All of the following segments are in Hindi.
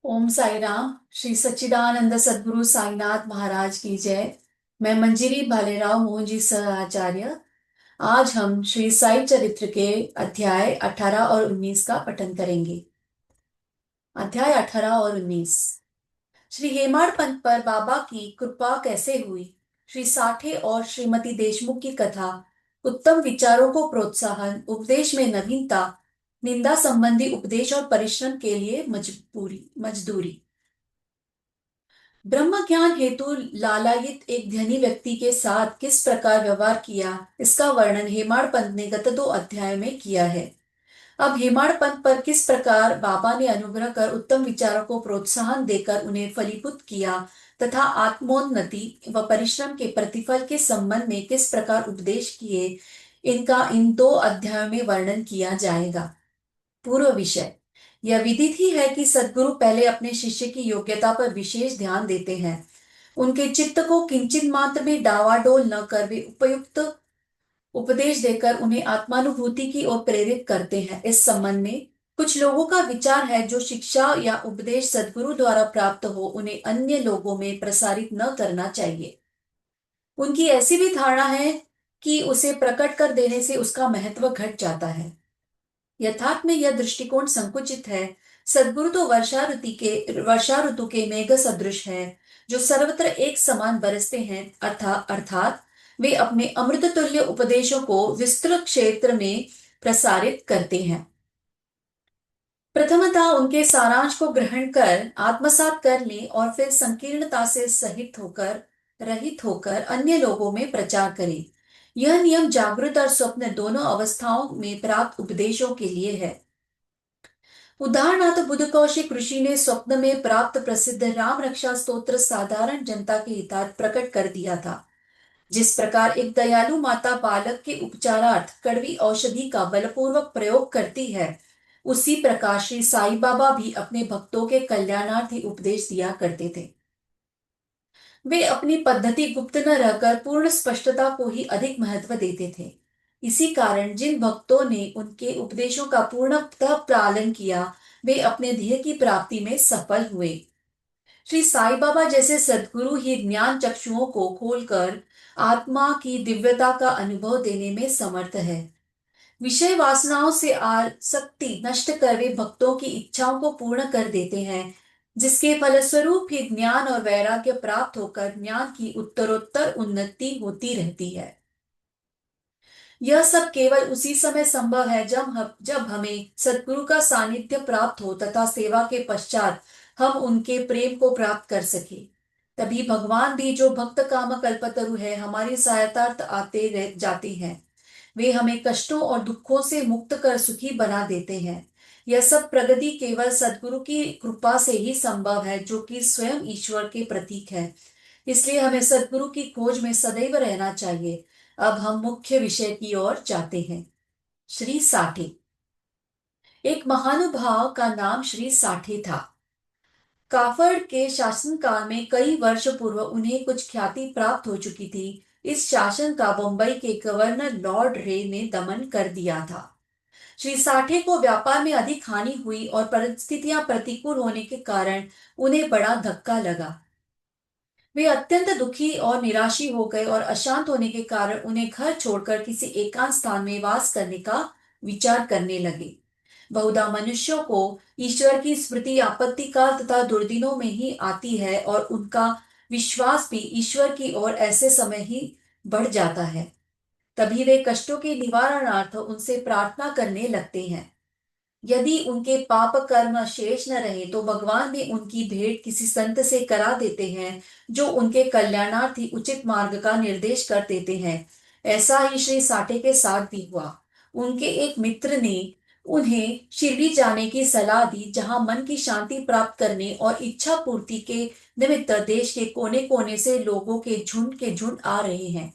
ओम साई राम। श्री सच्चिदानंद सद्गुरु साईनाथ महाराज की जय। मैं मंजिरी भालेराव मोहन जी सह आचार्य। आज हम श्री साई चरित्र के अध्याय 18 और 19 का पठन करेंगे। अध्याय 18 और 19। श्री हेमाड़ पंत पर बाबा की कृपा कैसे हुई। श्री साठे और श्रीमती देशमुख की कथा। उत्तम विचारों को प्रोत्साहन, उपदेश में नवीनता, निंदा संबंधी उपदेश और परिश्रम के लिए मजदूरी। ब्रह्म ज्ञान हेतु लालायित एक धनी व्यक्ति के साथ किस प्रकार व्यवहार किया, इसका वर्णन हेमाड़ पंत ने गत 2 अध्याय में किया है। अब हेमाड़ पंत पर किस प्रकार बाबा ने अनुग्रह कर उत्तम विचारों को प्रोत्साहन देकर उन्हें फलीभूत किया तथा आत्मोन्नति व परिश्रम के प्रतिफल के संबंध में किस प्रकार उपदेश किए, इनका इन 2 अध्यायों में वर्णन किया जाएगा। पूर्व विषय। यह विदित ही है कि सद्गुरु पहले अपने शिष्य की योग्यता पर विशेष ध्यान देते हैं। उनके चित्त को किंचित मात्र में डावाडोल न कर वे उपयुक्त उपदेश देकर उन्हें आत्मानुभूति की ओर प्रेरित करते हैं। इस संबंध में कुछ लोगों का विचार है, जो शिक्षा या उपदेश सद्गुरु द्वारा प्राप्त हो उन्हें अन्य लोगों में प्रसारित न करना चाहिए। उनकी ऐसी भी धारणा है कि उसे प्रकट कर देने से उसका महत्व घट जाता है। यथार्थ में यह दृष्टिकोण संकुचित है। सद्गुरु तो वर्षा ऋतु के मेघ सदृश है, जो सर्वत्र एक समान बरसते हैं। अर्थात वे अपने अमृत तुल्य उपदेशों को विस्तृत क्षेत्र में प्रसारित करते हैं। प्रथमतः उनके सारांश को ग्रहण कर आत्मसात कर लें और फिर संकीर्णता से रहित होकर अन्य लोगों में प्रचार करें। यह नियम जागृत और स्वप्न दोनों अवस्थाओं में प्राप्त उपदेशों के लिए है। उदाहरणार्थ बुद्ध कौशिक ऋषि ने स्वप्न में प्राप्त प्रसिद्ध राम रक्षा स्तोत्र साधारण जनता के हितार्थ प्रकट कर दिया था। जिस प्रकार एक दयालु माता बालक के उपचारार्थ कड़वी औषधि का बलपूर्वक प्रयोग करती है, उसी प्रकार श्री साईं बाबा भी अपने भक्तों के कल्याणार्थ ही उपदेश दिया करते थे। वे अपनी पद्धति गुप्त न रहकर पूर्ण स्पष्टता को ही अधिक महत्व देते थे। इसी कारण जिन भक्तों ने उनके उपदेशों का पूर्णतः पालन किया, वे अपने ध्येय की प्राप्ति में सफल हुए। श्री साईं बाबा जैसे सद्गुरु ही ज्ञान चक्षुओं को खोलकर आत्मा की दिव्यता का अनुभव देने में समर्थ है। विषय वासनाओं से आसक्ति नष्ट कर वे भक्तों की इच्छाओं को पूर्ण कर देते हैं, जिसके फलस्वरूप ही ज्ञान और वैराग्य प्राप्त होकर ज्ञान की उत्तरोत्तर उन्नति होती रहती है। यह सब केवल उसी समय संभव है जब हमें सद्गुरु का सानिध्य प्राप्त हो तथा सेवा के पश्चात हम उनके प्रेम को प्राप्त कर सके। तभी भगवान भी, जो भक्त काम कल्पतरु है, हमारी सहायतार्थ आते रह जाते हैं। वे हमें कष्टों और दुखों से मुक्त कर सुखी बना देते हैं। यह सब प्रगति केवल सद्गुरु की कृपा से ही संभव है, जो कि स्वयं ईश्वर के प्रतीक है। इसलिए हमें सद्गुरु की खोज में सदैव रहना चाहिए। अब हम मुख्य विषय की ओर जाते हैं। श्री साठे। एक महानुभाव का नाम श्री साठे था। काफड़ के शासनकाल में कई वर्ष पूर्व उन्हें कुछ ख्याति प्राप्त हो चुकी थी। इस शासन का बंबई के गवर्नर लॉर्ड रे ने दमन कर दिया था। श्री साठे को व्यापार में अधिक हानि हुई और परिस्थितियां प्रतिकूल होने के कारण उन्हें बड़ा धक्का लगा। वे अत्यंत दुखी और निराशी हो गए और अशांत होने के कारण उन्हें घर छोड़कर किसी एकांत स्थान में वास करने का विचार करने लगे। बहुधा मनुष्यों को ईश्वर की स्मृति आपत्ति काल तथा दुर्दिनों में ही आती है और उनका विश्वास भी ईश्वर की ओर ऐसे समय ही बढ़ जाता है। तभी वे कष्टों के निवारणार्थ उनसे प्रार्थना करने लगते हैं। यदि उनके पाप कर्म शेष न रहे तो भगवान भी उनकी भेंट किसी संत से करा देते हैं, जो उनके कल्याणार्थ ही उचित मार्ग का निर्देश कर देते हैं। ऐसा ही श्री साठे के साथ भी हुआ। उनके एक मित्र ने उन्हें शिरडी जाने की सलाह दी, जहां मन की शांति प्राप्त करने और इच्छा पूर्ति के निमित्त देश के कोने कोने से लोगों के झुंड आ रहे हैं।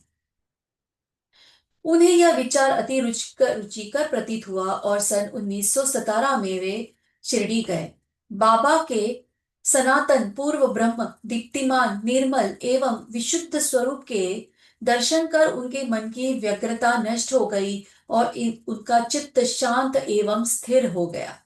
उन्हें यह विचार अति रुचिकर प्रतीत हुआ और सन 1917 में वे शिरडी गए। बाबा के सनातन पूर्व ब्रह्म दीप्तिमान निर्मल एवं विशुद्ध स्वरूप के दर्शन कर उनके मन की व्यग्रता नष्ट हो गई और उनका चित्त शांत एवं स्थिर हो गया।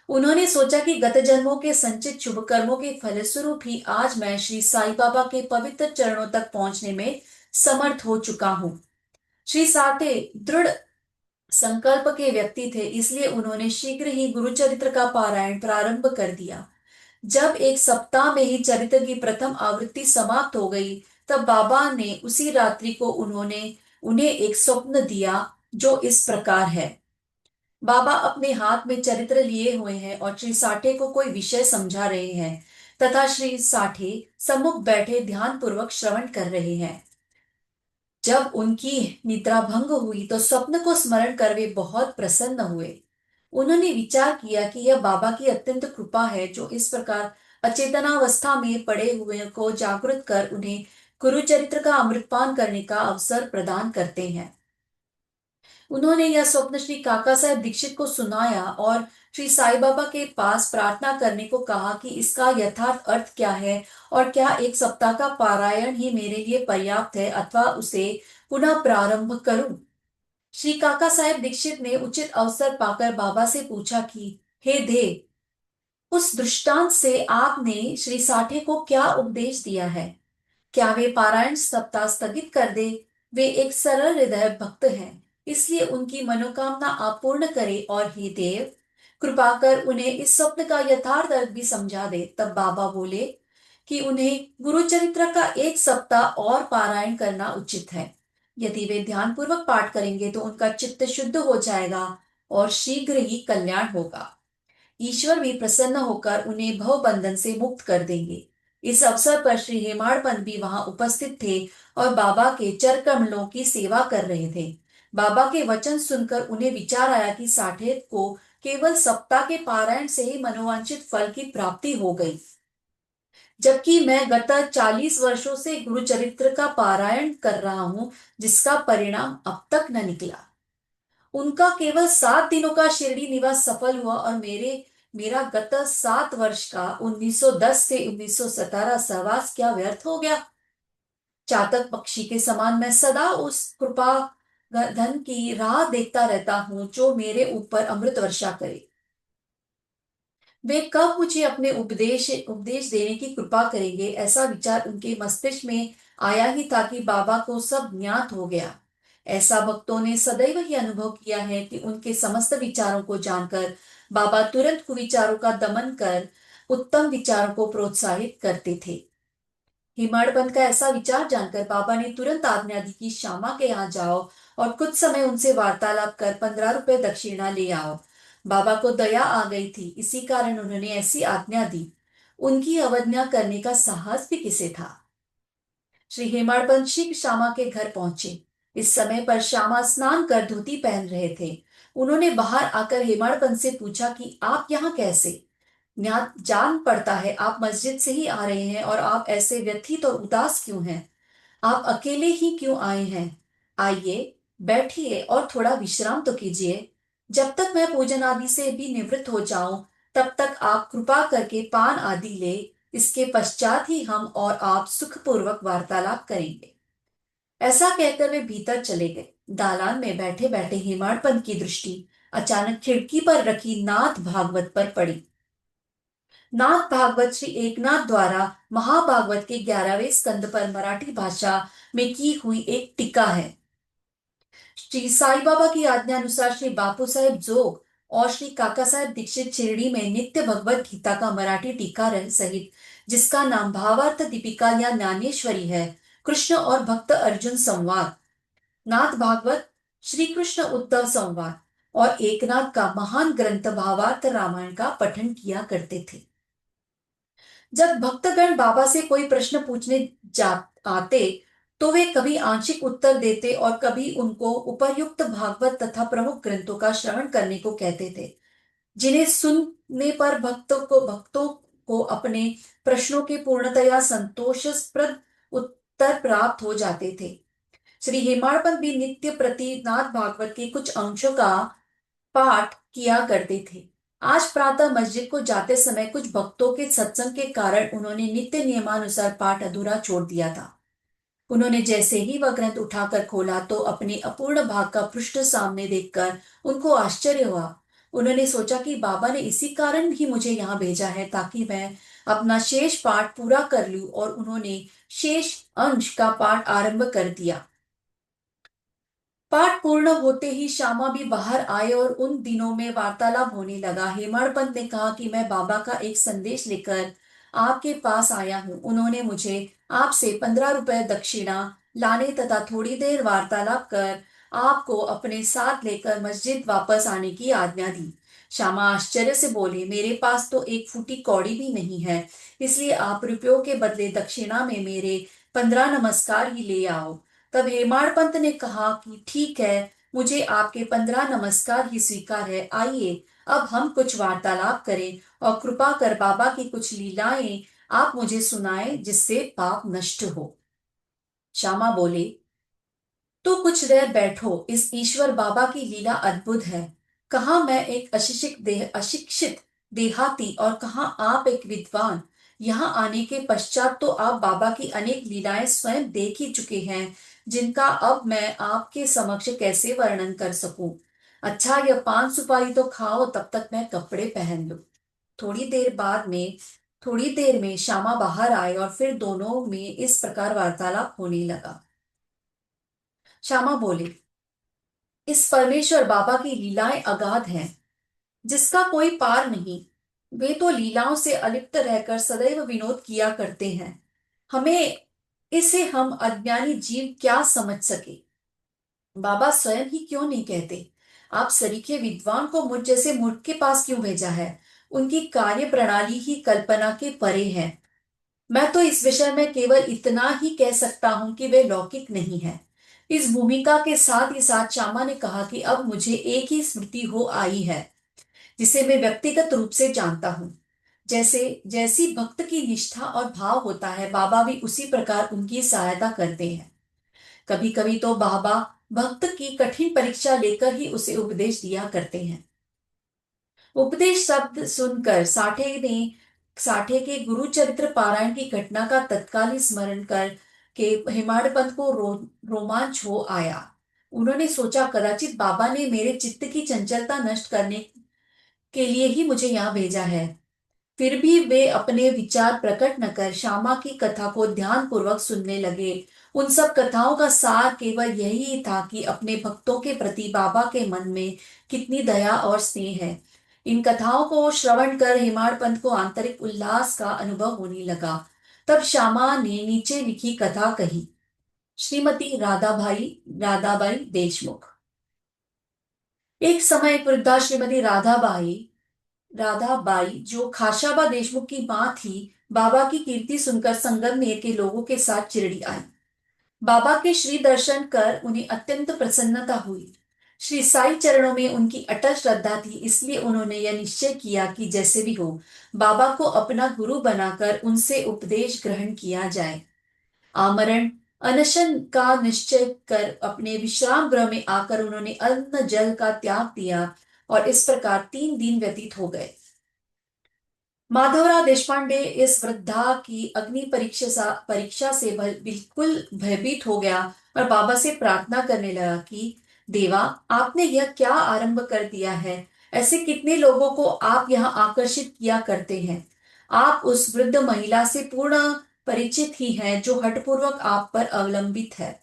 उन्होंने सोचा कि गत जन्मों के संचित शुभ कर्मों के फलस्वरूप ही आज मैं श्री साईं बाबा के पवित्र चरणों तक पहुंचने में समर्थ हो चुका हूँ। श्री साठे दृढ़ संकल्प के व्यक्ति थे, इसलिए उन्होंने शीघ्र ही गुरु चरित्र का पारायण प्रारंभ कर दिया। जब एक सप्ताह में ही चरित्र की प्रथम आवृत्ति समाप्त हो गई, तब बाबा ने उसी रात्रि को उन्हें एक स्वप्न दिया जो इस प्रकार है। बाबा अपने हाथ में चरित्र लिए हुए हैं और श्री साठे को कोई विषय समझा रहे हैं तथा श्री साठे सम्मुख बैठे ध्यान पूर्वक श्रवण कर रहे हैं। जब उनकी निद्रा भंग हुई तो स्वप्न को स्मरण कर वे बहुत प्रसन्न हुए। उन्होंने विचार किया कि यह बाबा की अत्यंत कृपा है जो इस प्रकार अचेतनावस्था में पड़े हुए को जागृत कर उन्हें गुरु चरित्र का अमृतपान करने का अवसर प्रदान करते हैं। उन्होंने यह स्वप्न श्री काका साहब दीक्षित को सुनाया और श्री साईं बाबा के पास प्रार्थना करने को कहा कि इसका यथार्थ अर्थ क्या है और क्या एक सप्ताह का पारायण ही मेरे लिए पर्याप्त है अथवा उसे पुनः प्रारंभ करूं। श्री काका साहब दीक्षित ने उचित अवसर पाकर बाबा से पूछा कि हे देव, उस दृष्टांत से आपने श्री साठे को क्या उपदेश दिया है? क्या वे पारायण सप्ताह स्थगित कर दे? वे एक सरल हृदय भक्त हैं, इसलिए उनकी मनोकामना आप पूर्ण करें और हे देव, कृपा कर उन्हें इस स्वप्न का यथार्थ अर्थ भी समझा दे। तब बाबा बोले कि उन्हें गुरु चरित्र का एक सप्ताह और पारायण करना उचित है। यदि वे ध्यान पूर्वक पाठ करेंगे तो उनका चित्त शुद्ध हो जाएगा और शीघ्र ही कल्याण होगा। ईश्वर भी प्रसन्न होकर उन्हें भव बंधन से मुक्त कर देंगे। इस अवसर पर श्री हेमाड़ पंत भी वहां उपस्थित थे और बाबा के चर कमलों की सेवा कर रहे थे। बाबा के वचन सुनकर उन्हें विचार आया कि साठे को केवल सप्ताह के पारायण से ही मनोवांछित फल की प्राप्ति हो गई, जबकि मैं गत 40 वर्षों से गुरु चरित्र का पारायण कर रहा हूं, जिसका परिणाम अब तक न निकला। उनका केवल 7 दिनों का शिरडी निवास सफल हुआ और मेरा गत 7 वर्ष का 1910 से 1917 सहवास क्या व्यर्थ हो गया। चातक पक्षी के समान मैं सदा उस कृपा धन की राह देखता रहता हूं जो मेरे ऊपर अमृत वर्षा करे। वे कब मुझे अपने उपदेश उपदेश देने की कृपा करेंगे, ऐसा विचार उनके मस्तिष्क में आया ही था कि बाबा को सब ज्ञात हो गया। ऐसा भक्तों ने सदैव ही अनुभव किया है कि उनके समस्त विचारों को जानकर बाबा तुरंत कुविचारों का दमन कर उत्तम विचारों को प्रोत्साहित करते थे। हिमाड़बंद का ऐसा विचार जानकर बाबा ने तुरंत आज्ञा दी कि श्यामा के यहाँ जाओ और कुछ समय उनसे वार्तालाप कर 15 रुपए दक्षिणा ले आओ। बाबा को दया आ गई थी, इसी कारण उन्होंने ऐसी आज्ञा दी। उनकी अवज्ञा करने का साहस भी किसे था। श्री हेमाड़पंत शीघ्र श्यामा के घर पहुंचे। इस समय पर श्यामा स्नान कर धोती पहन रहे थे। उन्होंने बाहर आकर हेमाड़पंत से पूछा कि आप यहाँ कैसे? जान पड़ता है आप मस्जिद से ही आ रहे हैं और आप ऐसे व्यथित और उदास क्यों हैं? आप अकेले ही क्यों आए हैं? आइए, बैठिए और थोड़ा विश्राम तो कीजिए। जब तक मैं पूजन आदि से भी निवृत्त हो जाऊं, तब तक आप कृपा करके पान आदि ले। इसके पश्चात ही हम और आप सुखपूर्वक वार्तालाप करेंगे। ऐसा कहकर वे भीतर चले गए। दालान में बैठे बैठे हेमाड़पंत की दृष्टि अचानक खिड़की पर रखी नाथ भागवत पर पड़ी। नाथ भागवत श्री एकनाथ द्वारा महाभागवत के 11वें स्कंद पर मराठी भाषा में की हुई एक टीका है। श्री साईं बाबा की आज्ञा अनुसार श्री बापू साहेब जोग और श्री काका साहेब दीक्षित शिरडी में नित्य भगवत गीता का मराठी टीका सहित, जिसका नाम भावार्थ दीपिका या ज्ञानेश्वरी है, कृष्ण और भक्त अर्जुन संवाद, नाथ भागवत, श्री कृष्ण उद्धव संवाद और एकनाथ का महान ग्रंथ भावार्थ रामायण का पठन किया करते थे। जब भक्तगण बाबा से कोई प्रश्न पूछने जा आते तो वे कभी आंशिक उत्तर देते और कभी उनको उपर्युक्त भागवत तथा प्रमुख ग्रंथों का श्रवण करने को कहते थे, जिन्हें सुनने पर भक्तों को अपने प्रश्नों के पूर्णतया संतोषप्रद उत्तर प्राप्त हो जाते थे। श्री हेमाड़पंत भी नित्य प्रति नाथ भागवत के कुछ अंशों का पाठ किया करते थे। आज प्रातः मस्जिद को जाते समय कुछ भक्तों के सत्संग के कारण उन्होंने नित्य नियमानुसार पाठ अधूरा छोड़ दिया था। उन्होंने जैसे ही वह ग्रंथ उठाकर खोला तो अपने अपूर्ण भाग का पृष्ठ सामने देखकर उनको आश्चर्य हुआ। उन्होंने सोचा कि बाबा ने इसी कारण ही मुझे यहाँ भेजा है ताकि मैं अपना शेष पाठ पूरा कर लूं, और उन्होंने शेष अंश का पाठ आरंभ कर दिया। पाठ पूर्ण होते ही श्यामा भी बाहर आए और उन दिनों में वार्तालाप होने लगा। हेमाड़पंत ने कहा कि मैं बाबा का एक संदेश लेकर आपके पास आया हूँ। उन्होंने मुझे आपसे 15 रुपए दक्षिणा लाने तथा थोड़ी देर वार्तालाप कर आपको अपने साथ लेकर मस्जिद वापस आने की आज्ञा दी। श्यामा आश्चर्य से बोले, मेरे पास तो एक फूटी कौड़ी भी नहीं है, इसलिए आप रुपयों के बदले दक्षिणा में मेरे 15 नमस्कार ही ले आओ। तब हेमाड़पंत ने कहा कि ठीक है, मुझे आपके 15 नमस्कार ही स्वीकार है। आइए अब हम कुछ वार्तालाप करें और कृपा कर बाबा की कुछ लीलाएं आप मुझे सुनाएं जिससे पाप नष्ट हो। श्यामा बोले, तो कुछ देर बैठो, इस ईश्वर बाबा की लीला अद्भुत है। कहाँ मैं एक अशिक्षित देहाती और कहाँ आप एक विद्वान। यहाँ आने के पश्चात तो आप बाबा की अनेक लीलाएं स्वयं देख ही चुके हैं, जिनका अब मैं आपके समक्ष कैसे वर्णन कर सकूं। अच्छा, यह पान सुपारी तो खाओ, तब तक मैं कपड़े पहन लूं। थोड़ी देर बाद में थोड़ी देर में श्यामा बाहर आए और फिर दोनों में इस प्रकार वार्तालाप होने लगा। श्यामा बोले, इस परमेश्वर बाबा की लीलाएं अगाध हैं, जिसका कोई पार नहीं। वे तो लीलाओं से अलिप्त रहकर सदैव विनोद किया करते हैं। हमें इसे हम अज्ञानी जीव क्या समझ सके। बाबा स्वयं ही क्यों नहीं कहते, आप सरीखे विद्वान को मुझ जैसे मूर्ख के पास क्यों भेजा है। उनकी कार्य प्रणाली ही कल्पना के परे है। मैं तो इस विषय में केवल इतना ही कह सकता हूं कि वे लौकिक नहीं है। इस भूमिका के साथ ही साथ श्यामा ने कहा कि अब मुझे एक ही स्मृति हो आई है, जिसे मैं व्यक्तिगत रूप से जानता हूँ। जैसे जैसी भक्त की निष्ठा और भाव होता है, बाबा भी उसी प्रकार उनकी सहायता करते हैं। कभी कभी तो बाबा भक्त की कठिन परीक्षा लेकर ही उसे उपदेश दिया करते हैं। उपदेश शब्द सुनकर साठे के गुरु चरित्र पारायण की घटना का तत्काल ही स्मरण कर के हेमाडपंत को रोमांच हो आया। उन्होंने सोचा, कदाचित बाबा ने मेरे चित्त की चंचलता नष्ट करने के लिए ही मुझे यहाँ भेजा है। फिर भी वे अपने विचार प्रकट न कर श्यामा की कथा को ध्यान पूर्वक सुनने लगे। उन सब कथाओं का सार केवल यही था कि अपने भक्तों के प्रति बाबा के मन में कितनी दया और स्नेह है। इन कथाओं को श्रवण कर हेमाडपंत को आंतरिक उल्लास का अनुभव होने लगा। तब श्यामा ने नीचे लिखी कथा कही। श्रीमती राधाबाई देशमुख। एक समय एक वृद्धा श्रीमती राधाबाई, जो खाशाबा देशमुख की मां थी, बाबा की कीर्ति सुनकर संगमनेर के लोगों के साथ चिरड़ी आई। बाबा के श्री दर्शन कर उन्हें अत्यंत प्रसन्नता हुई। श्री साई चरणों में उनकी अटल श्रद्धा थी, इसलिए उन्होंने यह निश्चय किया कि जैसे भी हो, बाबा को अपना गुरु बनाकर उनसे उपदेश ग्रहण किया जाए। आमरण अनशन का निश्चय कर अपने विश्राम गृह में आकर उन्होंने अन्न जल का त्याग दिया, और इस प्रकार 3 दिन व्यतीत हो गए। माधवराव देशपांडे इस वृद्धा की अग्नि परीक्षा से बिल्कुल भयभीत हो गया और बाबा से प्रार्थना करने लगा कि देवा, आपने यह क्या आरंभ कर दिया है। ऐसे कितने लोगों को आप यहाँ आकर्षित किया करते हैं। आप उस वृद्ध महिला से पूर्ण परिचित ही हैं जो हठपूर्वक आप पर अवलंबित है।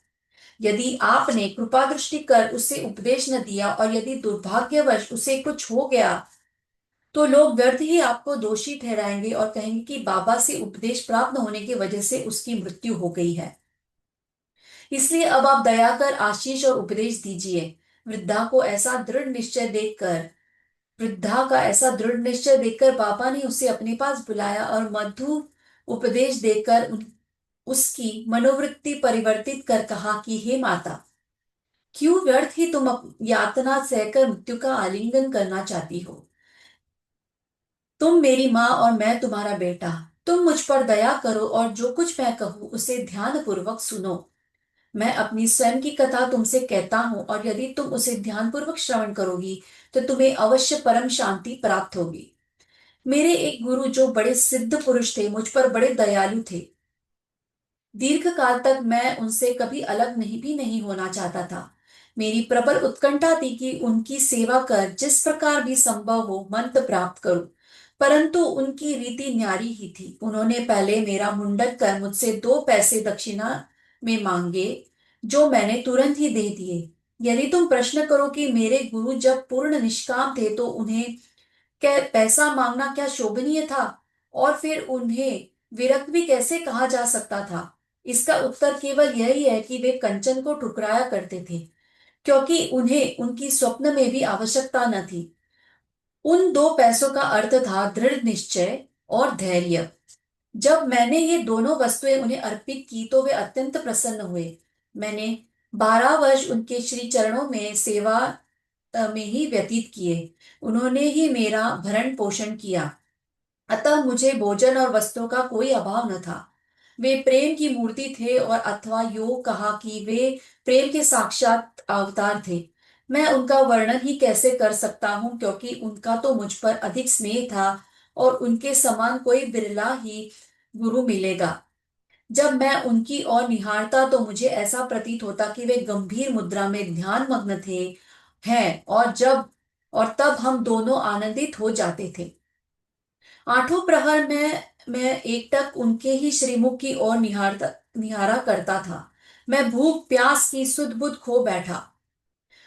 यदि आपने कृपा दृष्टि कर उसे उपदेश न दिया और यदि दुर्भाग्यवश उसे कुछ हो गया, तो लोग व्यर्थ ही आपको दोषी ठहराएंगे और कहेंगे कि बाबा से उपदेश प्राप्त न होने की वजह से उसकी मृत्यु हो गई है। इसलिए अब आप दया कर आशीष और उपदेश दीजिए। वृद्धा का ऐसा दृढ़ निश्चय देखकर बाबा ने उसे अपने पास बुलाया और मधुर उपदेश देकर उसकी मनोवृत्ति परिवर्तित कर कहा कि हे माता, क्यों व्यर्थ ही तुम यातना सहकर मृत्यु का आलिंगन करना चाहती हो। तुम मेरी माँ और मैं तुम्हारा बेटा। तुम मुझ पर दया करो और जो कुछ मैं कहूँ उसे ध्यान पूर्वक सुनो। मैं अपनी स्वयं की कथा तुमसे कहता हूँ, और यदि तुम उसे ध्यान पूर्वक श्रवण करोगी तो तुम्हें अवश्य परम शांति प्राप्त होगी। मेरे एक गुरु जो बड़े सिद्ध पुरुष थे, मुझ पर बड़े दयालु थे। दीर्घ काल तक मैं उनसे कभी अलग नहीं होना चाहता था। मेरी प्रबल उत्कंठा थी कि उनकी सेवा कर जिस प्रकार भी संभव हो मंत्र प्राप्त करूं। परंतु उनकी रीति न्यारी ही थी। उन्होंने पहले मेरा मुंडन कर मुझसे 2 पैसे दक्षिणा में मांगे, जो मैंने तुरंत ही दे दिए। यदि तुम प्रश्न करो कि मेरे गुरु जब पूर्ण निष्काम थे तो उन्हें क्या पैसा मांगना क्या शोभनीय था, और फिर उन्हें विरक्त भी कैसे कहा जा सकता था, इसका उत्तर केवल यही है कि वे कंचन को ठुकराया करते थे, क्योंकि उन्हें उनकी स्वप्न में भी आवश्यकता न थी। उन 2 पैसों का अर्थ था दृढ़ निश्चय और धैर्य। जब मैंने ये दोनों वस्तुएं उन्हें अर्पित की तो वे अत्यंत प्रसन्न हुए। मैंने 12 वर्ष उनके श्री चरणों में सेवा में ही व्यतीत किए। उन्होंने ही मेरा भरण पोषण किया, अतः मुझे भोजन और वस्त्रों का कोई अभाव न था। वे प्रेम की मूर्ति थे, और अथवा यो कहा कि वे प्रेम के साक्षात अवतार थे। मैं उनका वर्णन ही कैसे कर सकता हूँ, क्योंकि उनका तो मुझ पर अधिक स्नेह था, और उनके समान कोई बिरला ही गुरु मिलेगा। जब मैं उनकी ओर निहारता तो मुझे ऐसा प्रतीत होता कि वे गंभीर मुद्रा में ध्यान मग्न थे हैं, और तब हम दोनों आनंदित हो जाते थे। 8 प्रहर में मैं एकटक उनके ही श्रीमुख की ओर निहारा करता था। मैं भूख प्यास की सुध बुध खो बैठा।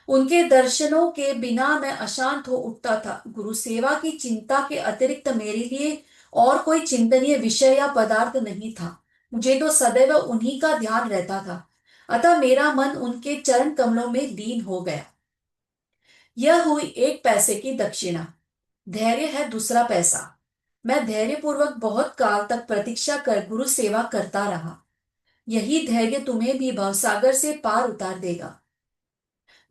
उनके दर्शनों के बिना मैं अशांत हो उठता था। गुरु सेवा की चिंता के अतिरिक्त मेरे लिए और कोई चिंतनीय विषय या पदार्थ नहीं था। मुझे तो सदैव उन्हीं का ध्यान रहता था, अतः मेरा मन उनके चरण कमलों में लीन हो गया। यह हुई 1 पैसे की दक्षिणा। धैर्य है दूसरा पैसा। मैं धैर्यपूर्वक बहुत काल तक प्रतीक्षा कर गुरु सेवा करता रहा। यही धैर्य तुम्हें भी भवसागर से पार उतार देगा।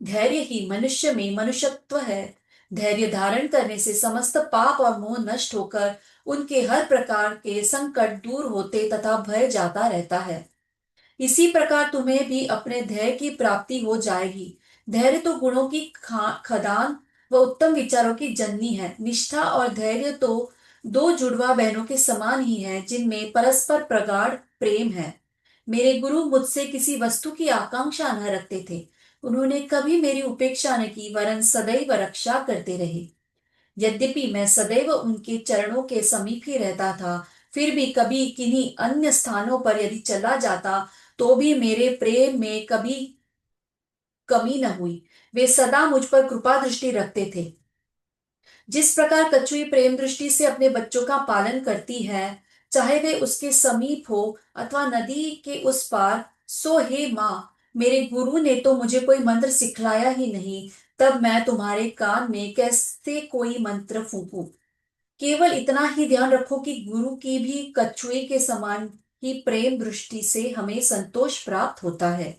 धैर्य ही मनुष्य में मनुष्यत्व है। धैर्य धारण करने से समस्त पाप और मोह नष्ट होकर उनके हर प्रकार के संकट दूर होते तथा भय जाता रहता है। इसी प्रकार तुम्हें भी अपने धैर्य की प्राप्ति हो जाएगी। धैर्य तो गुणों की खदान व उत्तम विचारों की जननी है। निष्ठा और धैर्य तो 2 जुड़वा बहनों के समान ही है, जिनमें परस्पर प्रगाढ़ प्रेम है। मेरे गुरु मुझसे किसी वस्तु की आकांक्षा न रखते थे। उन्होंने कभी मेरी उपेक्षा न की, वरन सदैव रक्षा करते रहे। यद्यपि मैं सदैव उनके चरणों के समीप ही रहता था, फिर भी कभी किन्हीं अन्य स्थानों पर यदि चला जाता तो भी मेरे प्रेम में कभी कमी न हुई। वे सदा मुझ पर कृपा दृष्टि रखते थे। जिस प्रकार कछुई प्रेम दृष्टि से अपने बच्चों का पालन करती है, चाहे वे उसके समीप हो अथवा नदी के उस पार, सो हे माँ, मेरे गुरु ने तो मुझे कोई मंत्र सिखलाया ही नहीं, तब मैं तुम्हारे कान में कैसे कोई मंत्र फूंकूं। केवल इतना ही ध्यान रखो कि गुरु की भी कछुए के समान ही प्रेम दृष्टि से हमें संतोष प्राप्त होता है।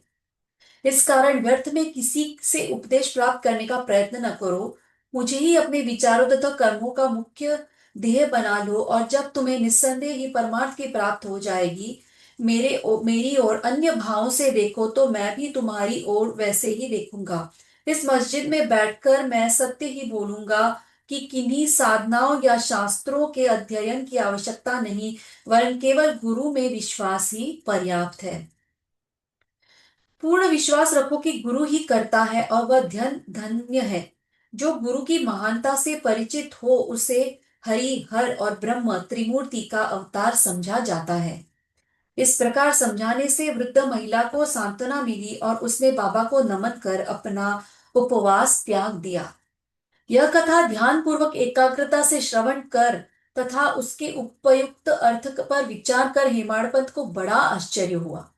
इस कारण व्यर्थ में किसी से उपदेश प्राप्त करने का प्रयत्न न करो। मुझे ही अपने विचारों तथा कर्मों का मुख्य ध्येय बना लो, और जब तुम्हें निस्संदेह ही परमार्थ की प्राप्त हो जाएगी, मेरी ओर अन्य भावों से देखो तो मैं भी तुम्हारी ओर वैसे ही देखूंगा। इस मस्जिद में बैठकर मैं सत्य ही बोलूंगा कि किन्हीं साधनाओं या शास्त्रों के अध्ययन की आवश्यकता नहीं, वरन केवल गुरु में विश्वास ही पर्याप्त है। पूर्ण विश्वास रखो कि गुरु ही करता है, और वह धन्य है। जो गुरु की महानता से परिचित हो उसे हरि हर और ब्रह्म त्रिमूर्ति का अवतार समझा जाता है। इस प्रकार समझाने से वृद्ध महिला को सांत्वना मिली, और उसने बाबा को नमन कर अपना उपवास त्याग दिया। यह कथा ध्यान पूर्वक एकाग्रता से श्रवण कर तथा उसके उपयुक्त अर्थ पर विचार कर हेमाडपंत को बड़ा आश्चर्य हुआ।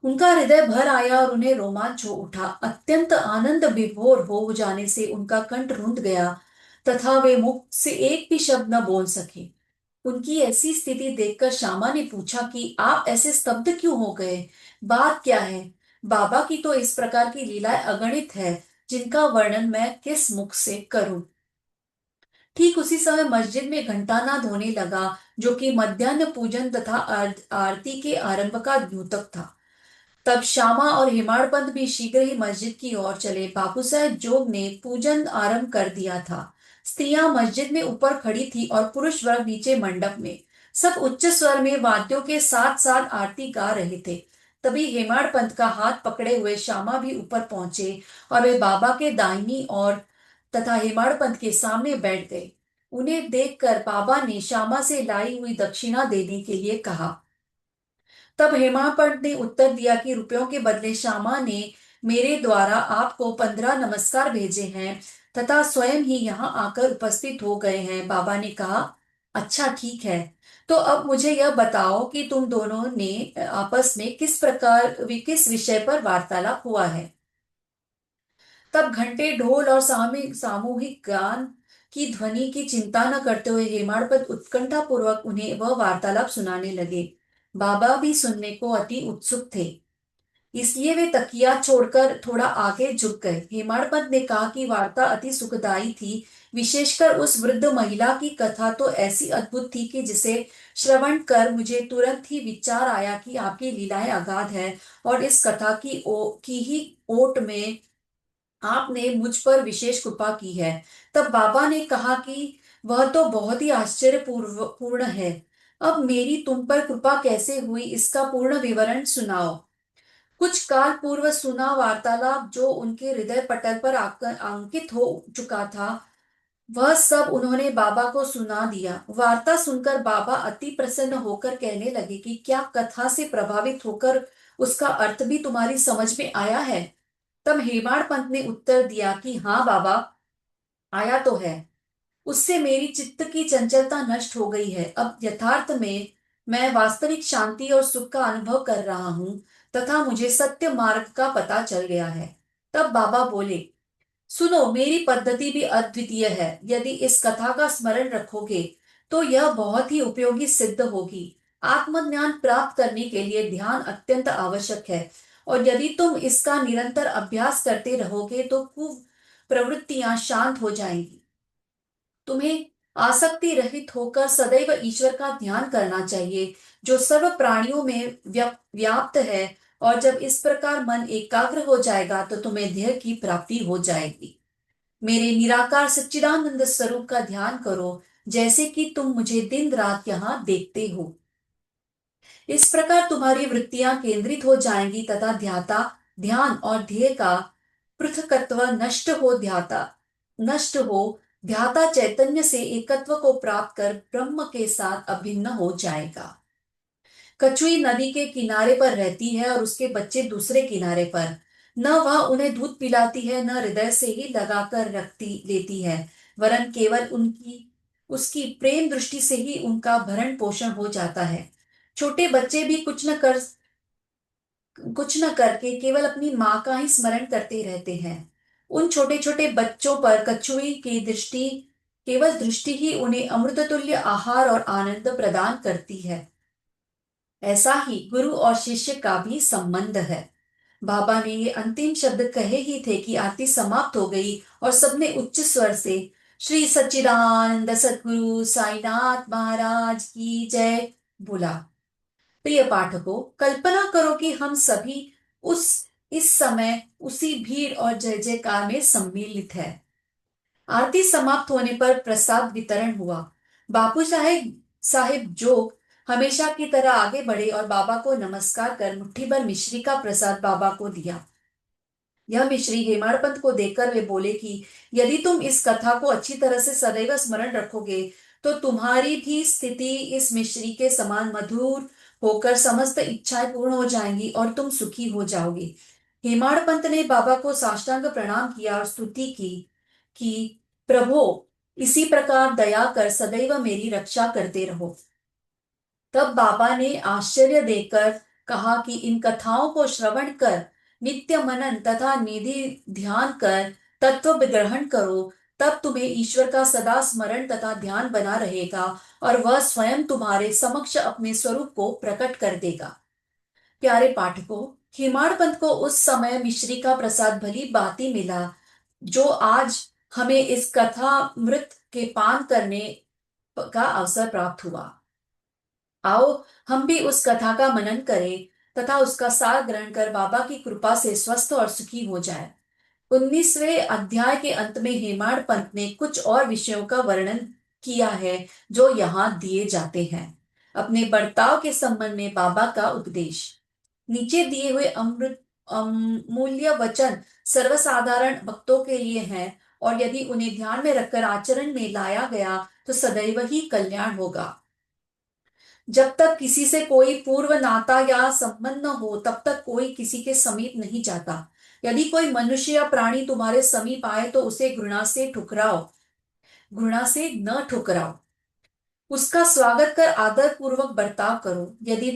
उनका हृदय भर आया और उन्हें रोमांच हो उठा। अत्यंत आनंद विभोर हो जाने से उनका कंठ रुंध गया, तथा वे मुख से एक भी शब्द न बोल सके। उनकी ऐसी स्थिति देखकर श्यामा ने पूछा कि आप ऐसे स्तब्ध क्यों हो गए, बात क्या है। बाबा की तो इस प्रकार की लीलाएं अगणित है, जिनका वर्णन मैं किस मुख से करूं। ठीक उसी समय मस्जिद में घंटानाद होने लगा, जो कि मध्याह्न पूजन तथा आरती के आरंभ का द्योतक था। तब श्यामा और हेमाडपंत भी शीघ्र ही मस्जिद की ओर चले। बाबू साहब जोग ने पूजन आरंभ कर दिया था। स्त्रियां मस्जिद में ऊपर खड़ी थी और पुरुष वर्ग नीचे मंडप में। सब उच्च स्वर में वाद्यों के साथ साथ आरती गा रहे थे। तभी हेमाड पंत का हाथ पकड़े हुए श्यामा भी ऊपर पहुंचे और वे बाबा के दाहिनी और तथा हेमाड पंत के सामने बैठ गए। उन्हें देखकर बाबा ने श्यामा से लाई हुई दक्षिणा देने के लिए कहा। तब हेमापंत ने उत्तर दिया कि रुपयों के बदले श्यामा ने मेरे द्वारा आपको 15 नमस्कार भेजे हैं तथा स्वयं ही यहाँ आकर उपस्थित हो गए हैं। बाबा ने कहा, अच्छा ठीक है। तो अब मुझे यह बताओ कि तुम दोनों ने आपस में किस विषय पर वार्तालाप हुआ है। तब घंटे ढोल और सामूहिक गान की ध्वनि की चिंता न करते हुए हेमाड़पंत उत्कंठा पूर्वक उन्हें वह वार्तालाप सुनाने लगे। बाबा भी सुनने को अति उत्सुक थे, इसलिए वे तकिया छोड़कर थोड़ा आगे झुक गए। हेमाड़पंत ने कहा कि वार्ता अति सुखदायी थी। विशेषकर उस वृद्ध महिला की कथा तो ऐसी अद्भुत थी कि जिसे श्रवण कर मुझे तुरंत ही विचार आया कि आपकी लीलाएं अगाध है और इस कथा की ही ओट में आपने मुझ पर विशेष कृपा की है। तब बाबा ने कहा कि वह तो बहुत ही पूर्ण है। अब मेरी तुम पर कृपा कैसे हुई, इसका पूर्ण विवरण सुनाओ। कुछ काल पूर्व सुना वार्तालाप जो उनके हृदय पटल पर अंकित हो चुका था, वह सब उन्होंने बाबा को सुना दिया। वार्ता सुनकर बाबा अति प्रसन्न होकर कहने लगे कि क्या कथा से प्रभावित होकर उसका अर्थ भी तुम्हारी समझ में आया है। तब हेमाड़ पंत ने उत्तर दिया कि हाँ बाबा, आया तो है। उससे मेरी चित्त की चंचलता नष्ट हो गई है। अब यथार्थ में मैं वास्तविक शांति और सुख का अनुभव कर रहा हूँ तथा मुझे सत्य मार्ग का पता चल गया है। तब बाबा बोले, सुनो, मेरी पद्धति भी अद्वितीय है। यदि इस कथा का स्मरण रखोगे तो यह बहुत ही उपयोगी सिद्ध होगी। आत्मज्ञान प्राप्त करने के लिए ध्यान अत्यंत आवश्यक है और यदि तुम इसका निरंतर अभ्यास करते रहोगे तो प्रवृत्तियां शांत हो जाएंगी। तुम्हें आसक्ति रहित होकर सदैव ईश्वर का ध्यान करना चाहिए जो सर्व प्राणियों में व्याप्त है। और जब इस प्रकार मन एकाग्र हो जाएगा तो तुम्हें ध्येय की प्राप्ति हो जाएगी। मेरे निराकार सच्चिदानंद स्वरूप का ध्यान करो, जैसे कि तुम मुझे दिन रात यहाँ देखते हो। इस प्रकार तुम्हारी वृत्तियां केंद्रित हो जाएंगी तथा ध्यान और ध्येय का पृथकत्व नष्ट हो ध्याता चैतन्य से एकत्व को प्राप्त कर ब्रह्म के साथ अभिन्न हो जाएगा। कछुई नदी के किनारे पर रहती है और उसके बच्चे दूसरे किनारे पर। न वह उन्हें दूध पिलाती है, न हृदय से ही लगाकर रखती लेती है, वरन केवल उनकी उसकी प्रेम दृष्टि से ही उनका भरण पोषण हो जाता है। छोटे बच्चे भी कुछ न करके केवल अपनी माँ का ही स्मरण करते रहते हैं। उन छोटे छोटे बच्चों पर कछुई की केवल दृष्टि ही उन्हें अमृततुल्य आहार और आनंद प्रदान करती है। ऐसा ही गुरु और शिष्य का भी संबंध है। बाबा ने ये अंतिम शब्द कहे ही थे कि आरती समाप्त हो गई और सबने उच्च स्वर से श्री सच्चिदानंद सद्गुरु साईनाथ महाराज की जय बोला। प्रिय पाठकों, कल्पना करो कि हम सभी उस इस समय उसी भीड़ और जय जयकार में सम्मिलित है। आरती समाप्त होने पर प्रसाद वितरण हुआ। बापू साहिब जो हमेशा की तरह आगे बढ़े और बाबा को नमस्कार कर मुट्ठी भर मिश्री का प्रसाद बाबा को दिया। यह मिश्री हेमाड़पंत को देकर वे बोले कि यदि तुम इस कथा को अच्छी तरह से सदैव स्मरण रखोगे तो तुम्हारी भी स्थिति इस मिश्री के समान मधुर होकर समस्त इच्छाएं पूर्ण हो जाएंगी और तुम सुखी हो जाओगे। हेमाड़पंत ने बाबा को साष्टांग प्रणाम किया और स्तुति की कि प्रभो, इसी प्रकार दया कर सदैव मेरी रक्षा करते रहो। तब बाबा ने आश्चर्य देकर कहा कि इन कथाओं को श्रवण कर नित्य मनन तथा निधि ध्यान कर तत्व ग्रहण करो, तब तुम्हें ईश्वर का सदा स्मरण तथा ध्यान बना रहेगा और वह स्वयं तुम्हारे समक्ष अपने स्वरूप को प्रकट कर देगा। प्यारे पाठकों, हेमाड़पंत को उस समय मिश्री का प्रसाद भली भांति मिला जो आज हमें इस कथामृत के पान करने का अवसर प्राप्त हुआ। आओ हम भी उस कथा का मनन करें तथा उसका सार ग्रहण कर बाबा की कृपा से स्वस्थ और सुखी हो जाए। 19वें अध्याय के अंत में हेमाड़ पंत ने कुछ और विषयों का वर्णन किया है जो यहाँ दिए जाते हैं। अपने बर्ताव के संबंध में बाबा का उपदेश। नीचे दिए हुए अमृत अमूल्य वचन सर्वसाधारण भक्तों के लिए हैं, और यदि उन्हें ध्यान में रखकर आचरण में लाया गया तो सदैव ही कल्याण होगा। जब तक किसी से कोई पूर्व नाता या संबंध न हो तब तक कोई किसी के समीप नहीं जाता। यदि कोई मनुष्य या प्राणी तुम्हारे समीप आए तो उसे घृणा से न ठुकराओ। उसका स्वागत कर आदर पूर्वक बर्ताव करो। यदि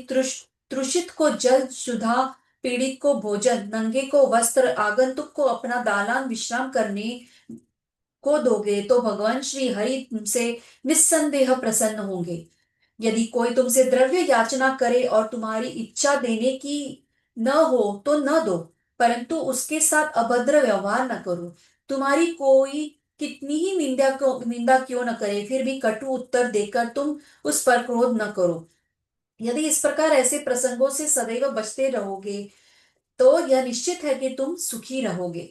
त्रुषित को जल सुधा, पीड़ित को भोजन, नंगे को वस्त्र, आगंतुक को अपना दालान विश्राम करने को दोगे तो भगवान श्री हरि तुमसे निस्संदेह प्रसन्न होंगे। यदि कोई तुमसे द्रव्य याचना करे और तुम्हारी इच्छा देने की न हो तो न दो, परंतु उसके साथ अभद्र व्यवहार न करो। तुम्हारी कोई कितनी ही निंदा क्यों न करे, फिर भी कटु उत्तर देकर तुम उस पर क्रोध न करो। यदि इस प्रकार ऐसे प्रसंगों से सदैव बचते रहोगे तो यह निश्चित है कि तुम सुखी रहोगे।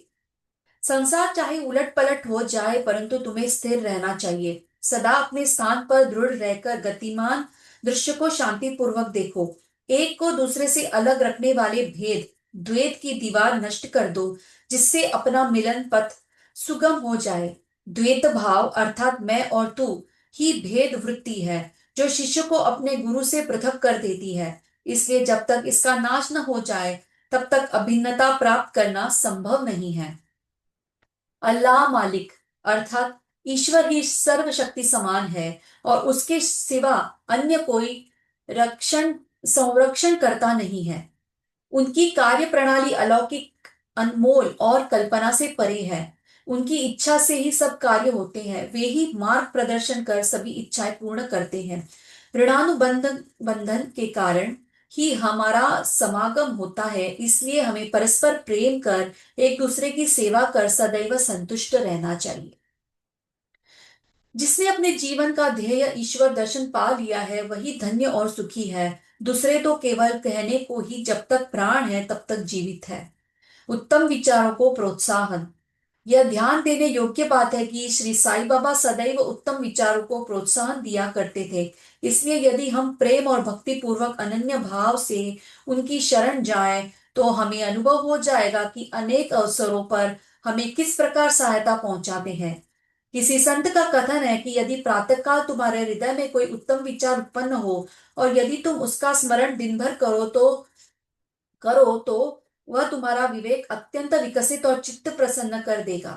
संसार चाहे उलट पलट हो जाए परंतु तुम्हें स्थिर रहना चाहिए। सदा अपने स्थान पर दृढ़ रहकर गतिमान दृश्य को शांति पूर्वक देखो। एक को दूसरे से अलग रखने वाले भेद द्वैत की दीवार नष्ट कर दो, जिससे अपना मिलन पथ सुगम हो जाए। द्वैत भाव अर्थात मैं और तू ही भेद वृत्ति है, जो शिष्य को अपने गुरु से पृथक कर देती है। इसलिए जब तक इसका नाश न हो जाए तब तक अभिन्नता प्राप्त करना संभव नहीं है। अल्लाह मालिक अर्थात ईश्वर ही सर्वशक्ति समान है, और उसके सिवा अन्य कोई रक्षण संरक्षण करता नहीं है। उनकी कार्य प्रणाली अलौकिक, अनमोल और कल्पना से परे है। उनकी इच्छा से ही सब कार्य होते हैं। वे ही मार्ग प्रदर्शन कर सभी इच्छाएं पूर्ण करते हैं। ऋणानुबंध बंधन के कारण ही हमारा समागम होता है, इसलिए हमें परस्पर प्रेम कर एक दूसरे की सेवा कर सदैव संतुष्ट रहना चाहिए। जिसने अपने जीवन का ध्येय ईश्वर दर्शन पा लिया है वही धन्य और सुखी है। दूसरे तो केवल कहने को ही जब तक प्राण है तब तक जीवित है। उत्तम विचारों को प्रोत्साहन। यह ध्यान देने योग्य बात है कि श्री साईं बाबा सदैव उत्तम विचारों को प्रोत्साहन दिया करते थे। इसलिए यदि हम प्रेम और भक्ति पूर्वक अनन्य भाव से उनकी शरण जाएं तो हमें अनुभव हो जाएगा कि अनेक अवसरों पर हमें किस प्रकार सहायता पहुंचाते हैं। किसी संत का कथन है कि यदि प्रातःकाल तुम्हारे हृदय में कोई उत्तम विचार उत्पन्न हो और यदि तुम उसका स्मरण दिन भर करो तो वह तुम्हारा विवेक अत्यंत विकसित और चित्त प्रसन्न कर देगा।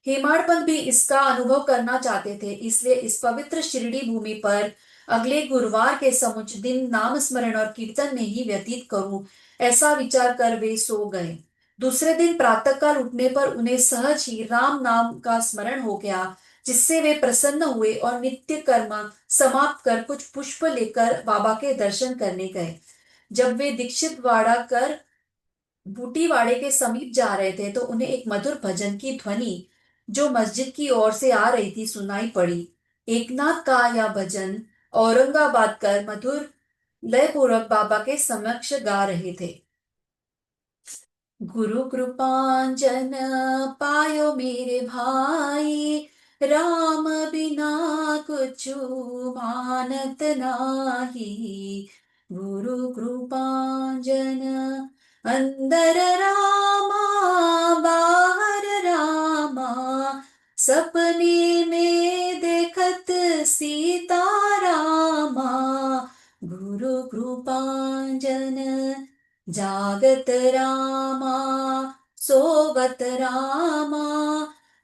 हेमाडपंत भी इसका अनुभव करना चाहते थे, इसलिए इस पवित्र शिरडी भूमि पर अगले गुरुवार के समुच दिन नाम स्मरण और कीर्तन में ही व्यतीत करूं, ऐसा विचार कर वे सो गए। दूसरे दिन प्रातःकाल उठने पर उन्हें सहज ही राम नाम का स्मरण हो गया, जिससे वे प्रसन्न हुए और नित्य कर्म समाप्त कर कुछ पुष्प लेकर बाबा के दर्शन करने गए। जब वे दीक्षित वाड़ा कर बूटीवाड़े के समीप जा रहे थे तो उन्हें एक मधुर भजन की ध्वनि जो मस्जिद की ओर से आ रही थी सुनाई पड़ी। एकनाथ का यह भजन औरंगाबाद कर मधुर लयपूर्वक बाबा के समक्ष गा रहे थे। गुरु कृपांजन पायो मेरे भाई, राम बिना कुछु मानत नाही। गुरु कृपांजन अंदर रामा, बाहर रामा, सपने में देखत सीता रामा। गुरु कृपांजन जागत रामा, सोवत रामा,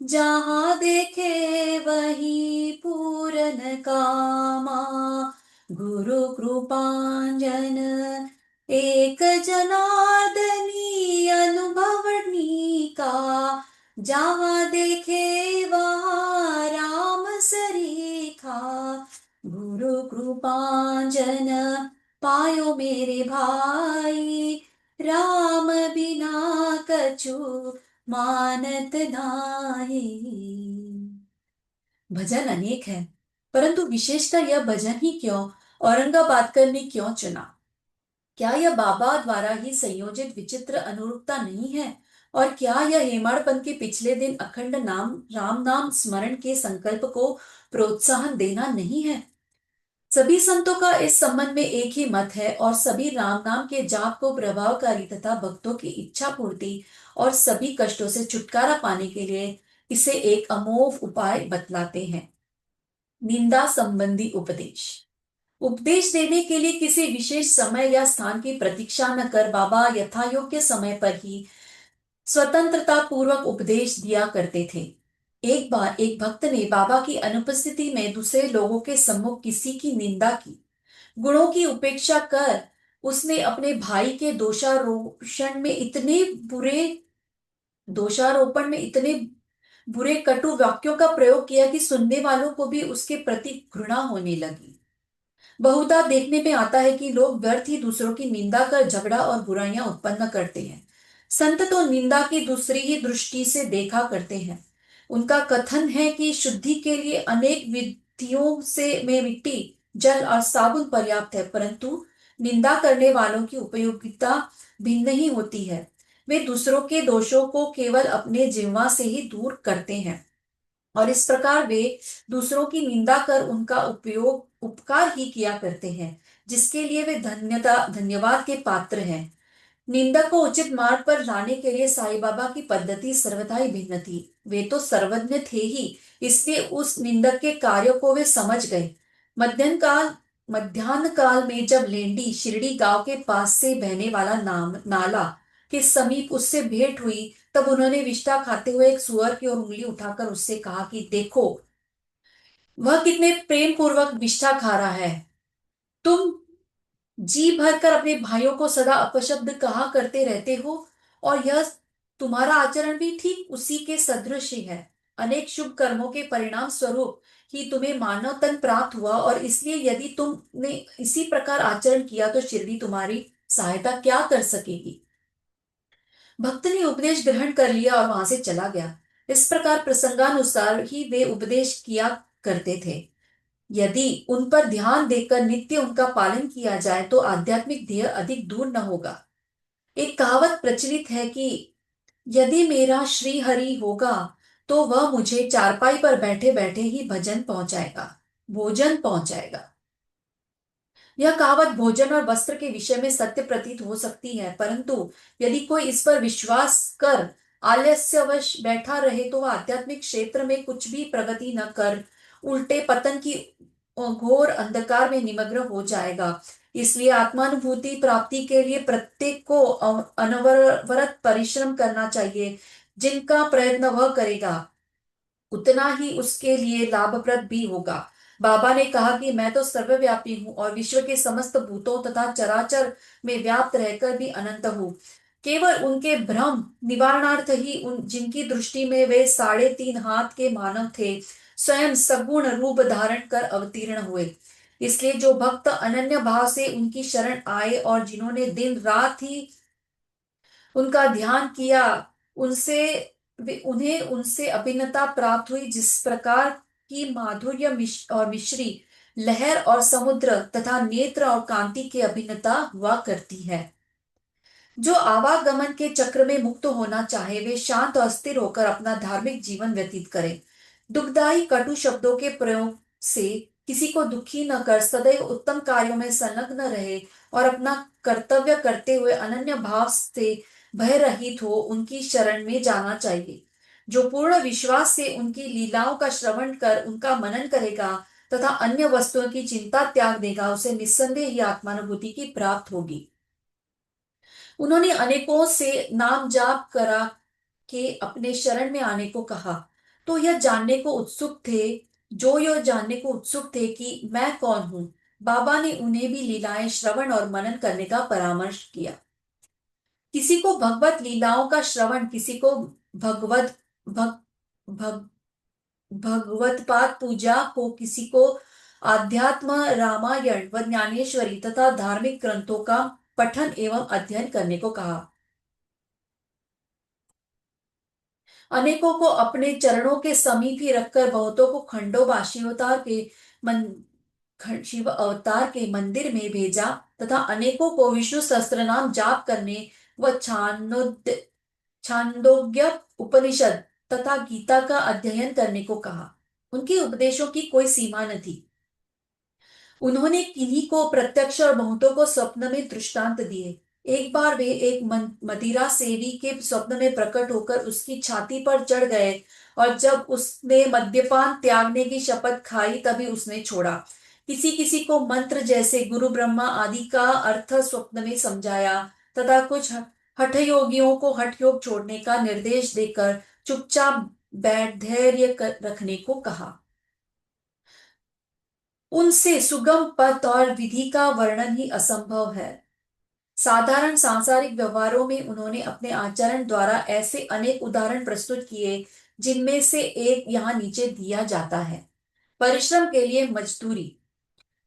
जहाँ देखे वही पूरन कामा। गुरु कृपांजन एक जनार्दनी अनुभवनी का, जहाँ देखे वहाँ राम सरीखा। गुरु कृपांजन पायो मेरे भाई, राम बिना कछु मानत नाही। भजन अनेक है, परंतु विशेषतः यह भजन ही क्यों औरंगाबाद कर ने क्यों चुना? क्या यह बाबा द्वारा ही संयोजित विचित्र अनुरूपता नहीं है? और क्या यह हेमाड़पंत के पिछले दिन अखंड नाम राम नाम स्मरण के संकल्प को प्रोत्साहन देना नहीं है? सभी संतों का इस संबंध में एक ही मत है और सभी राम नाम के जाप को प्रभावकारी तथा भक्तों की इच्छा पूर्ति और सभी कष्टों से छुटकारा पाने के लिए इसे एक अमोघ उपाय बतलाते हैं। निंदा संबंधी उपदेश। उपदेश देने के लिए किसी विशेष समय या स्थान की प्रतीक्षा न कर बाबा यथायोग्य समय पर ही स्वतंत्रता पूर्वक उपदेश दिया करते थे। एक बार एक भक्त ने बाबा की अनुपस्थिति में दूसरे लोगों के सम्मुख किसी की निंदा की। गुणों की उपेक्षा कर उसने अपने भाई के दोषारोपण में इतने बुरे कटु वाक्यों का प्रयोग किया कि सुनने वालों को भी उसके प्रति घृणा होने लगी। बहुधा देखने में आता है कि लोग व्यर्थ ही दूसरों की निंदा कर झगड़ा और बुराइयां उत्पन्न करते हैं। संत तो निंदा की दूसरी ही दृष्टि से देखा करते हैं। उनका कथन है कि शुद्धि के लिए अनेक विधियों से में मिट्टी, जल और साबुन पर्याप्त है, परंतु निंदा करने वालों की उपयोगिता भिन्न ही होती है। वे दूसरों के दोषों को केवल अपने जिह्वा से ही दूर करते हैं और इस प्रकार वे दूसरों की निंदा कर उनका उपयोग उपकार ही किया करते हैं, जिसके लिए वे धन्यवाद के पात्र हैं। निंदक को उचित मार्ग पर लाने के लिए साईं बाबा की पद्धति सर्वथा ही भिन्न थी। वे तो सर्वज्ञ थे ही, इसलिए उस निंदक के कार्यों को वे समझ गए। मध्यान्ह काल में जब लेंडी शिरडी गांव के पास से बहने वाला नाला के समीप उससे भेंट हुई, तब उन्होंने विष्ठा खाते हुए एक सुअर की ओर उंगली उठाकर उससे कहा कि देखो, वह कितने प्रेम पूर्वक विष्ठा खा रहा है। तुम जी भरकर अपने भाइयों को सदा अपशब्द कहा करते रहते हो और यह तुम्हारा आचरण भी ठीक उसी के सदृश ही है। अनेक शुभ कर्मों के परिणाम स्वरूप ही तुम्हें मानव तन प्राप्त हुआ और इसलिए यदि तुमने इसी प्रकार आचरण किया तो शिरडी तुम्हारी सहायता क्या कर सकेगी। भक्त ने उपदेश ग्रहण कर लिया और वहां से चला गया। इस प्रकार प्रसंगानुसार ही वे उपदेश किया करते थे। यदि उन पर ध्यान देकर नित्य उनका पालन किया जाए तो आध्यात्मिक ध्येय अधिक दूर न होगा। एक कहावत प्रचलित है कि यदि मेरा श्री हरि होगा तो वह मुझे चारपाई पर बैठे बैठे ही भोजन पहुंचाएगा। यह कहावत भोजन और वस्त्र के विषय में सत्य प्रतीत हो सकती है, परंतु यदि कोई इस पर विश्वास कर आलस्यवश बैठा रहे तो वह आध्यात्मिक क्षेत्र में कुछ भी प्रगति न कर उल्टे पतन की घोर अंधकार में निमग्न हो जाएगा। इसलिए आत्मानुभूति प्राप्ति के लिए प्रत्येक को अनवरत परिश्रम करना चाहिए। जिनका प्रयत्न वह करेगा उतना ही उसके लिए लाभप्रद भी होगा। बाबा ने कहा कि मैं तो सर्वव्यापी हूँ और विश्व के समस्त भूतों तथा चराचर में व्याप्त रहकर भी अनंत हूँ। केवल उनके भ्रम निवारणार्थ ही जिनकी दृष्टि में वे 3.5 हाथ के मानव थे, स्वयं सगुण रूप धारण कर अवतीर्ण हुए। इसलिए जो भक्त अनन्य भाव से उनकी शरण आए और जिन्होंने दिन रात ही उनका ध्यान किया, उनसे उन्हें उनसे अभिन्नता प्राप्त हुई। जिस प्रकार की माधुर्य और मिश्री लहर और समुद्र तथा नेत्र और कांति की अभिन्नता हुआ करती है। जो आवागमन के चक्र में मुक्त होना चाहे वे शांत और स्थिर होकर अपना धार्मिक जीवन व्यतीत करें। दुखदाई कटु शब्दों के प्रयोग से किसी को दुखी न कर सदैव उत्तम कार्यों में संलग्न रहे और अपना कर्तव्य करते हुए अनन्य भाव से भय रहित हो उनकी शरण में जाना चाहिए। जो पूर्ण विश्वास से उनकी लीलाओं का श्रवण कर उनका मनन करेगा तथा अन्य वस्तुओं की चिंता त्याग देगा, उसे निस्संदेह ही आत्मानुभूति की प्राप्त होगी। उन्होंने अनेकों से नाम जाप करा के अपने शरण में आने को कहा, तो यह जानने को उत्सुक थे कि मैं कौन हूं। बाबा ने उन्हें भी लीलाएं श्रवण और मनन करने का परामर्श किया। किसी को भगवत लीलाओं का श्रवण, किसी को भगवत भग, भग, भगवत पाद पूजा को, किसी को आध्यात्म रामायण व ज्ञानेश्वरी तथा धार्मिक ग्रंथों का पठन एवं अध्ययन करने को कहा। अनेकों को अपने चरणों के समीप ही रखकर बहुतों को खंडोबा मन शिव अवतार के मंदिर में भेजा तथा अनेकों को विष्णु सहस्त्र नाम जाप करने व छांदोग्य उपनिषद तथा गीता का अध्ययन करने को कहा। उनके उपदेशों की कोई सीमा न थी। उन्होंने किन्हीं को प्रत्यक्ष और बहुतों को स्वप्न में दृष्टांत दिए। एक बार वे एक मदिरा सेवी के स्वप्न में प्रकट होकर उसकी छाती पर चढ़ गए, और जब उसने मद्यपान त्यागने की शपथ खाई तभी उसने छोड़ा। किसी किसी को मंत्र जैसे गुरु ब्रह्मा आदि का अर्थ स्वप्न में समझाया, तथा कुछ हठ योगियों को हठ योग छोड़ने का निर्देश देकर चुपचाप बैठ धैर्य रखने को कहा। उनसे सुगम पथ और विधि का वर्णन ही असंभव है। साधारण सांसारिक व्यवहारों में उन्होंने अपने आचरण द्वारा ऐसे अनेक उदाहरण प्रस्तुत किए, जिनमें से एक यहाँ नीचे दिया जाता है। परिश्रम के लिए मजदूरी।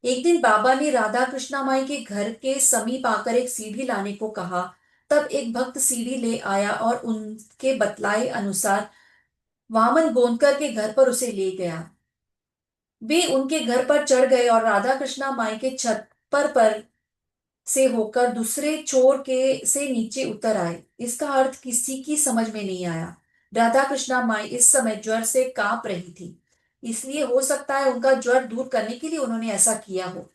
एक दिन बाबा ने राधा कृष्णा माई के घर के समीप आकर एक सीढ़ी लाने को कहा। तब एक भक्त सीढ़ी ले आया और उनके बतलाए अनुसार वामन गोंदकर के घर पर उसे ले गया। वे उनके घर पर चढ़ गए और राधा कृष्णा माई के छत पर से होकर दूसरे छोर के से नीचे उतर आए। इसका अर्थ किसी की समझ में नहीं आया। राधा कृष्णा माई इस समय ज्वर से कांप रही थी, इसलिए हो सकता है उनका ज्वर दूर करने के लिए उन्होंने ऐसा किया हो।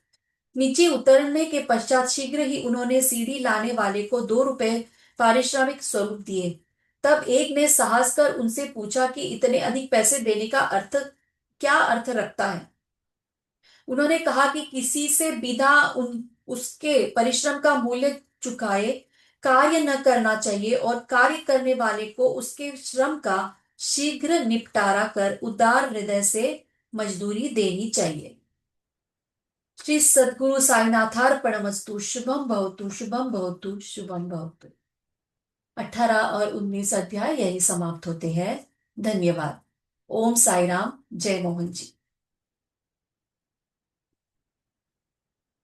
नीचे उतरने के पश्चात शीघ्र ही उन्होंने सीढ़ी लाने वाले को 2 रुपए पारिश्रमिक स्वरूप दिए। तब एक ने साहस कर उनसे पूछा कि इतने अधिक पैसे देने का अर्थ क्या अर्थ रखता है। उन्होंने कहा कि किसी से बिना उसके परिश्रम का मूल्य चुकाए कार्य न करना चाहिए, और कार्य करने वाले को उसके श्रम का शीघ्र निपटारा कर उदार हृदय से मजदूरी देनी चाहिए। श्री सद्गुरु साईनाथार्पणमस्तु। शुभम भवतु, शुभम भवतु, शुभम भवतु। 18 और 19 अध्याय यही समाप्त होते हैं। धन्यवाद। ओम साई राम। जय मोहन जी।